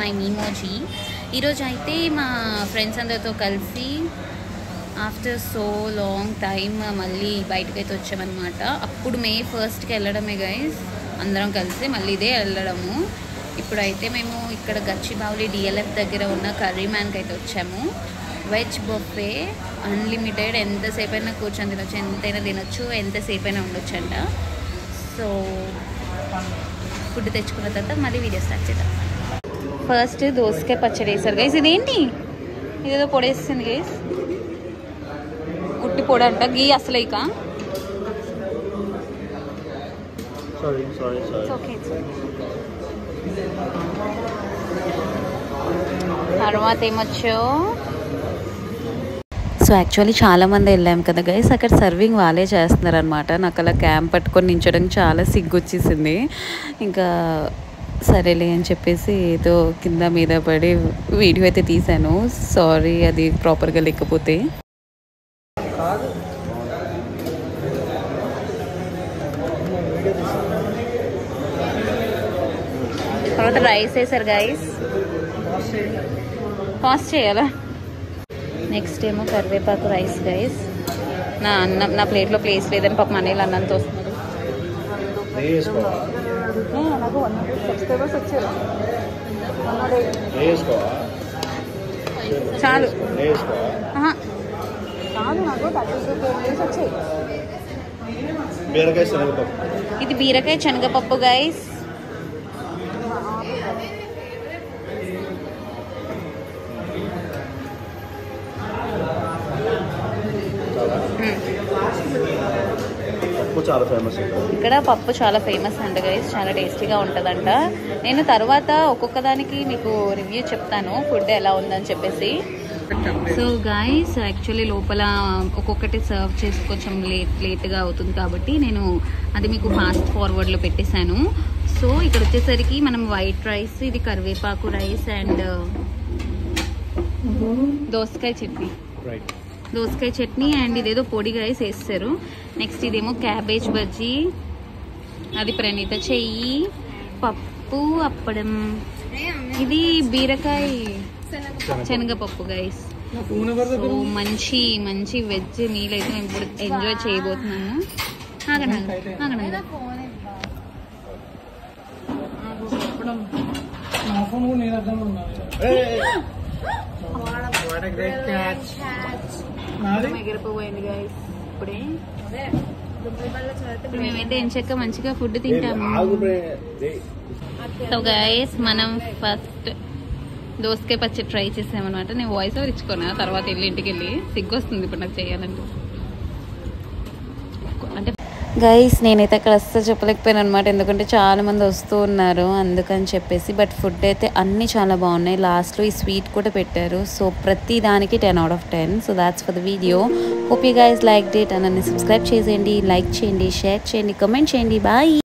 My మీమోజీ. ఈరోజు అయితే మా ఫ్రెండ్స్ అందరితో కలిసి ఆఫ్టర్ సో లాంగ్ టైమ్ మళ్ళీ బయటకైతే వచ్చామన్నమాట. అప్పుడు May 1st వెళ్ళడమే గైస్, అందరం కలిసి మళ్ళీ ఇదే వెళ్ళడము. ఇప్పుడైతే మేము ఇక్కడ గచ్చిబౌలి DLF దగ్గర ఉన్న కర్రీ మ్యాన్కి అయితే వచ్చాము. వెజ్ బొఫే అన్లిమిటెడ్, ఎంతసేపు అయినా కూర్చొని తినొచ్చు, ఎంతైనా తినొచ్చు, ఎంతసేపు అయినా ఉండొచ్చు అంట. సో ఫుడ్ తెచ్చుకున్న తర్వాత మళ్ళీ వీడియో స్టార్ట్ చేద్దాం. ఫస్ట్ దోసకాయ పచ్చడి వేసారు గైస్. ఇదేంటి ఇదేదో పొడేస్తుంది గైస్, ఉట్టి పొడి అంట. గీ అసలు ఇక తర్వాత ఏమొచ్చో. సో యాక్చువల్లీ చాలామంది వెళ్ళాము కదా గైస్, అక్కడ సర్వింగ్ వాళ్ళే చేస్తున్నారు అనమాట. నాకు అలా క్యాంప్ పట్టుకొని నించడం చాలా సిగ్గొచ్చేసింది. ఇంకా సరేలే అని చెప్పేసి ఏదో కింద మీద పడి వీడియో అయితే తీశాను. సారీ అది ప్రాపర్గా లేకపోతే. తర్వాత రైస్ వేసారు గైస్, పాస్ చేయాలా. నెక్స్ట్ ఏమో కరివేపాకు రైస్ గైస్. నా అన్నం నా ప్లేట్లో ప్లేస్ లేదని పాప మనీళ్ళు అన్నంతో వస్తున్నారు. చాలు ఇది బీరకాయ శనగపప్పు గైస్. ఇక్కడ పప్పు చాలా ఫేమస్ అంట గైస్, చాలా టేస్టీగా ఉంటుందంట. నేను తర్వాత ఒక్కొక్క దానికి మీకు రివ్యూ చెప్తాను ఫుడ్ ఎలా ఉందని చెప్పేసి. సో గైస్ యాక్చువల్లీ లోపల ఒక్కొక్కటి సర్వ్ చేసి కొంచెం లేట్గా అవుతుంది కాబట్టి నేను అది మీకు ఫాస్ట్ ఫార్వర్డ్లో పెట్టేశాను. సో ఇక్కడ వచ్చేసరికి మనం వైట్ రైస్, ఇది కరివేపాకు రైస్ అండ్ దోసకాయ చట్నీ అండ్ ఇదేదో పొడి రైస్ వేస్తారు. నెక్స్ట్ ఇదేమో క్యాబేజ్ బజ్జీ, అది ప్రణీత చెయ్యి, పప్పు, అప్పడం, ఇది బీరకాయ శనగపప్పు గైస్. సో మంచి మంచి వెజ్ మీల్ అయితే మేము ఇప్పుడు ఎంజాయ్ చేయబోతున్నాము. ఎగిరిపోయింది గైస్ ఇప్పుడే. మేమైతే ఎంచక్క మంచిగా ఫుడ్ తింటాము. సో గైస్ మనం ఫస్ట్ దోసకాయ పచ్చడి ట్రై చేసామన్నమాట. నేను వాయిస్ ఓవర్ ఇచ్చుకున్నా, తర్వాత వెళ్ళి ఇంటికి వెళ్ళి సిగ్గు వస్తుంది ఇప్పుడు నాకు చేయాలంటే. అంటే గైస్ నేనైతే అక్కడ అస్సలు చెప్పలేకపోయాను అనమాట, ఎందుకంటే చాలా మంది వస్తూ ఉన్నారు అందుకని చెప్పేసి. బట్ ఫుడ్ అయితే అన్నీ చాలా బాగున్నాయి. లాస్ట్లో ఈ స్వీట్ కూడా పెట్టారు. సో ప్రతి దానికి 10 out of 10. So that's for the video. Hope you guys like it. And నన్ను సబ్స్క్రైబ్ చేసేయండి, లైక్ చేయండి, షేర్ చేయండి, కమెంట్ చేయండి. బాయ్.